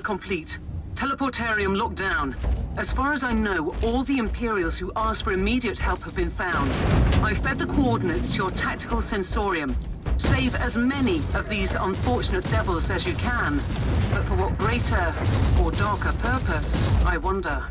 complete. Teleportarium locked down. As far as I know, all the Imperials who asked for immediate help have been found. I fed the coordinates to your tactical sensorium. Save as many of these unfortunate devils as you can. But for what greater or darker purpose, I wonder.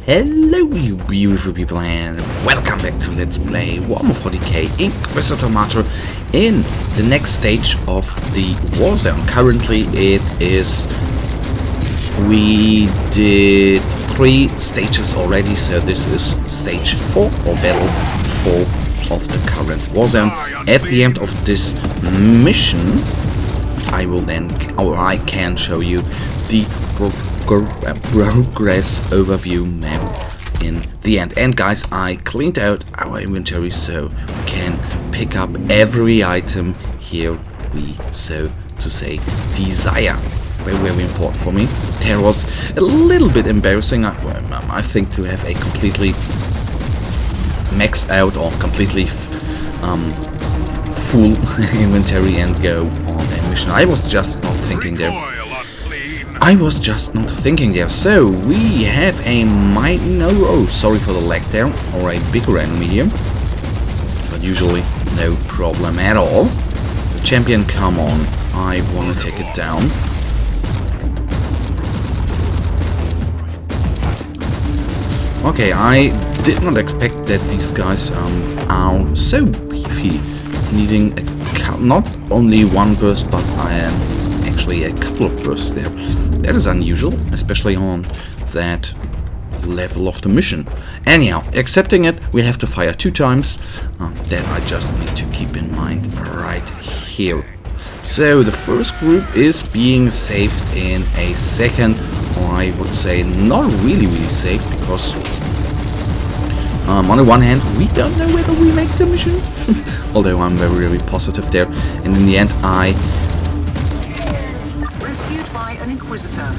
Hello you beautiful people and welcome back to Let's Play Warhammer 40k Inquisitor Martyr in the next stage of the Warzone. Currently it is... we did 3 stages already, so this is stage 4 or battle 4 of the current Warzone. At the end of this mission I will then, or I can show you the progress overview map in the end. And guys, I cleaned out our inventory so we can pick up every item here we, so to say, desire. Very important for me. There was a little bit embarrassing, I think, to have a completely maxed out or completely full inventory and go on a mission. I was just not thinking there. So we have a sorry for the lag there, or a bigger enemy here, but usually no problem at all. The champion, come on, I want to take it down. Okay, I did not expect that these guys are so beefy, needing not only one burst, but actually a couple of bursts there. That is unusual, especially on that level of the mission. Anyhow, accepting it, we have to fire 2 times. That I just need to keep in mind right here. So the first group is being saved in a second, or I would say not really safe, because on the one hand we don't know whether we make the mission, although I'm very positive there, and in the end I... Rescued by an Inquisitor.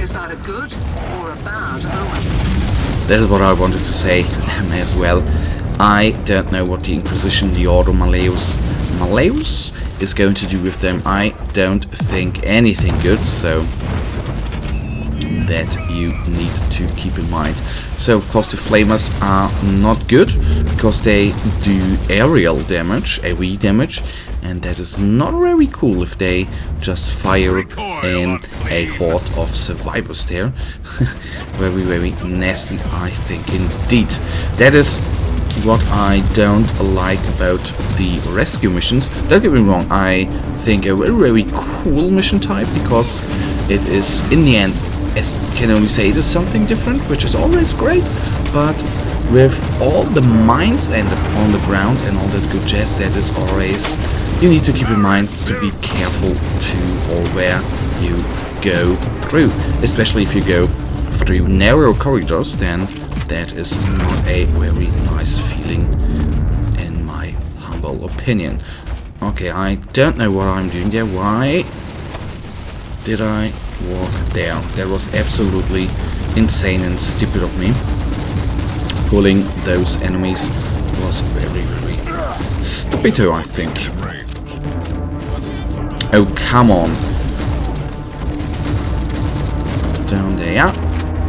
Is that a good or a bad omen? That is what I wanted to say as well. I don't know what the Inquisition, the Ordo Malleus is going to do with them. I don't think anything good, so that you need to keep in mind. So of course the flamers are not good, because they do aerial damage, AoE damage, and that is not very cool if they just fire in a horde of survivors there. very nasty, I think, indeed. That is what I don't like about the rescue missions. Don't get me wrong, I think a very cool mission type, because it is, in the end, as you can only say, it is something different, which is always great, but with all the mines and on the ground and all that good jazz, that is always, you need to keep in mind to be careful to or where you go through, especially if you go through narrow corridors. Then that is not a very nice feeling, in my humble opinion. Okay, I don't know what I'm doing there. Why did I walk there? That was absolutely insane and stupid of me. Pulling those enemies was very stupido, I think. Oh, come on. Down there.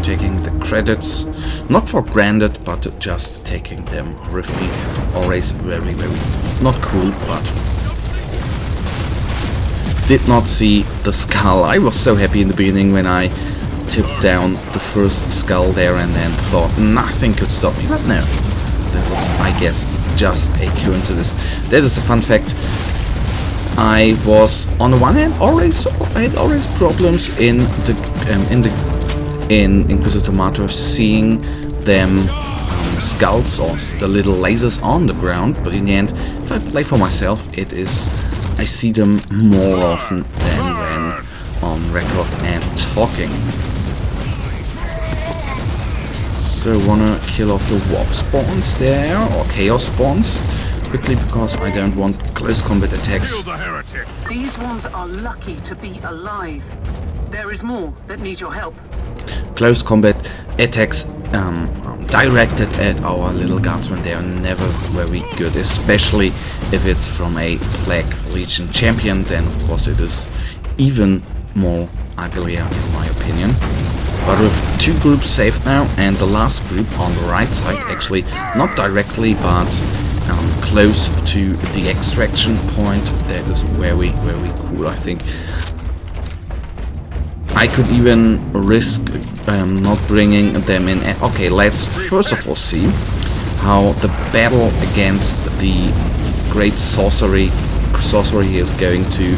Taking the credits, not for granted, but just taking them with me. Always very not cool, but did not see the skull. I was so happy in the beginning when I tipped down the first skull there, and then thought nothing could stop me, but no, that was, I guess, just a coincidence. That is a fun fact. I was, on the one hand, I had always problems in Inquisitor Martyr seeing them skulls or the little lasers on the ground, but in the end, if I play for myself, it is, I see them more often than when on record and talking. So wanna kill off the warp spawns there, or chaos spawns, quickly, because I don't want close combat attacks. These ones are lucky to be alive. There is more that need your help. Close combat attacks directed at our little guardsmen, they are never very good, especially if it's from a Plague Legion champion. Then of course it is even more uglier in my opinion. But with 2 groups saved now, and the last group on the right side, actually not directly but close to the extraction point, that is very cool. I think I could even risk not bringing them in. Okay, let's first of all see how the battle against the great sorcery is going to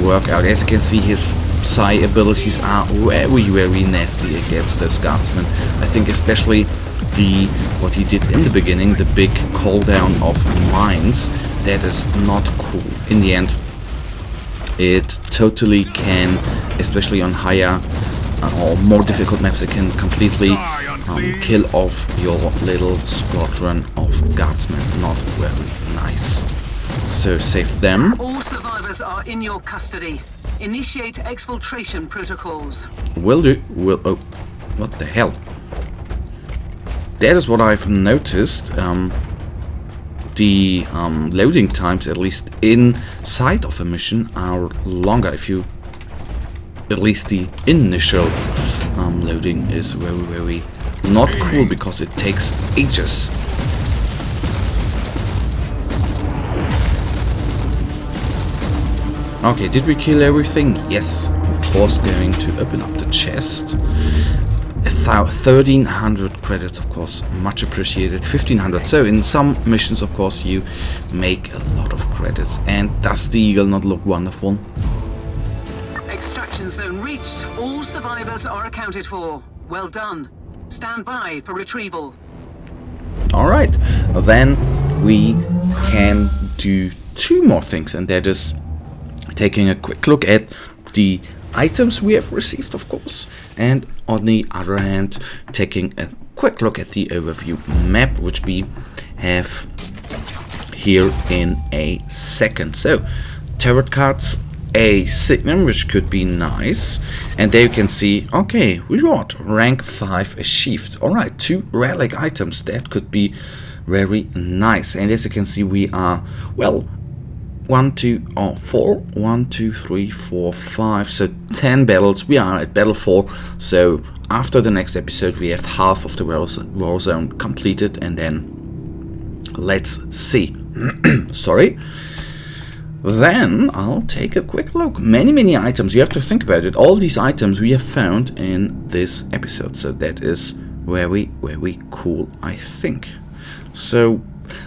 work out. As you can see, his psi abilities are very nasty against those guardsmen. I think especially what he did in the beginning, the big call down of mines, that is not cool. In the end, it totally can, especially on higher or more difficult maps, it can completely kill off your little squadron of guardsmen. Not very nice. So save them. All survivors are in your custody. Initiate exfiltration protocols. Will do. Oh, what the hell? That is what I've noticed. The loading times, at least inside of a mission, are longer. If you, at least the initial loading is very not cool because it takes ages. Okay, did we kill everything? Yes. Of course, going to open up the chest. 1300 credits, of course, much appreciated. 1500. So in some missions, of course, you make a lot of credits. And does the eagle not look wonderful? Extraction zone reached. All survivors are accounted for. Well done. Stand by for retrieval. Alright, then we can do 2 more things, and that is taking a quick look at the items we have received, of course, and on the other hand, taking a quick look at the overview map, which we have here in a second. So, tarot cards, a signum, which could be nice, and there you can see, okay, we got rank 5 achieved. Alright, 2 relic items, that could be very nice, and as you can see, we are, well, 1, 2, 3, 4, 5, so 10 battles. We are at battle 4, so after the next episode we have half of the Warzone completed, and then let's see. Sorry. Then I'll take a quick look. Many items, you have to think about it. All these items we have found in this episode, so that is very cool, I think. So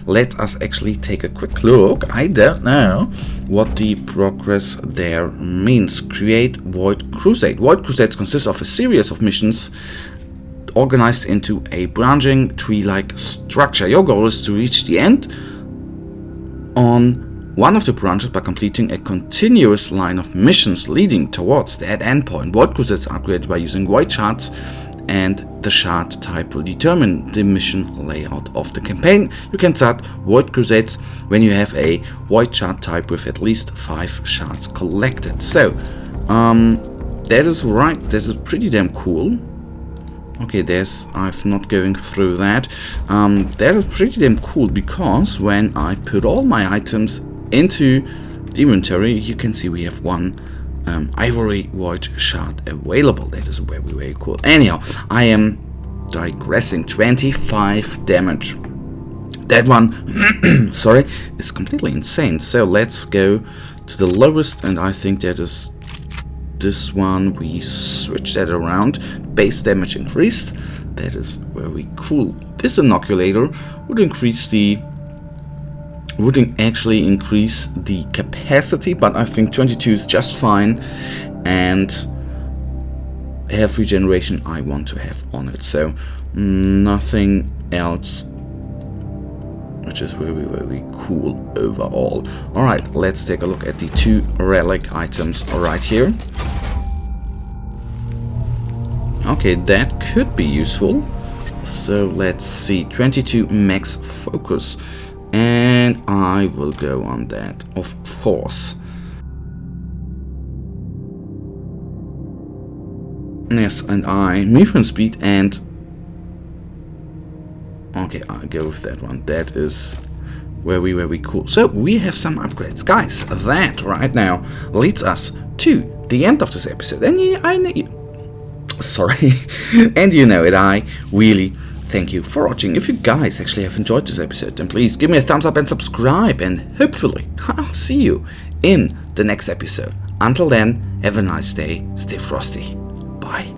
let us actually take a quick look. I don't know what the progress there means. Create Void Crusade. Void Crusades consist of a series of missions organized into a branching tree-like structure. Your goal is to reach the end on one of the branches by completing a continuous line of missions leading towards that endpoint. Void Crusades are created by using void shards, and the shard type will determine the mission layout of the campaign. You can start Void Crusades when you have a void shard type with at least 5 shards collected. So, that is right, that is pretty damn cool. Okay, I'm not going through that. That is pretty damn cool, because when I put all my items into the inventory, you can see we have 1 ivory void shard available. That is very cool. Anyhow, I am digressing. 25 damage. That one, sorry, is completely insane. So let's go to the lowest, and I think that is this one. We switch that around. Base damage increased. That is very cool. This inoculator wouldn't actually increase the capacity, but I think 22 is just fine, and have regeneration I want to have on it, so nothing else, which is very cool overall. Alright, let's take a look at the 2 relic items right here. Okay, that could be useful. So let's see, 22 max focus, and I will go on that, of course. Yes, and movement speed, and okay, I'll go with that one. That is Very, very cool. So we have some upgrades, guys. That right now leads us to the end of this episode. And sorry, and you know it. I really thank you for watching. If you guys actually have enjoyed this episode, then please give me a thumbs up and subscribe. And hopefully, I'll see you in the next episode. Until then, have a nice day. Stay frosty. Bye.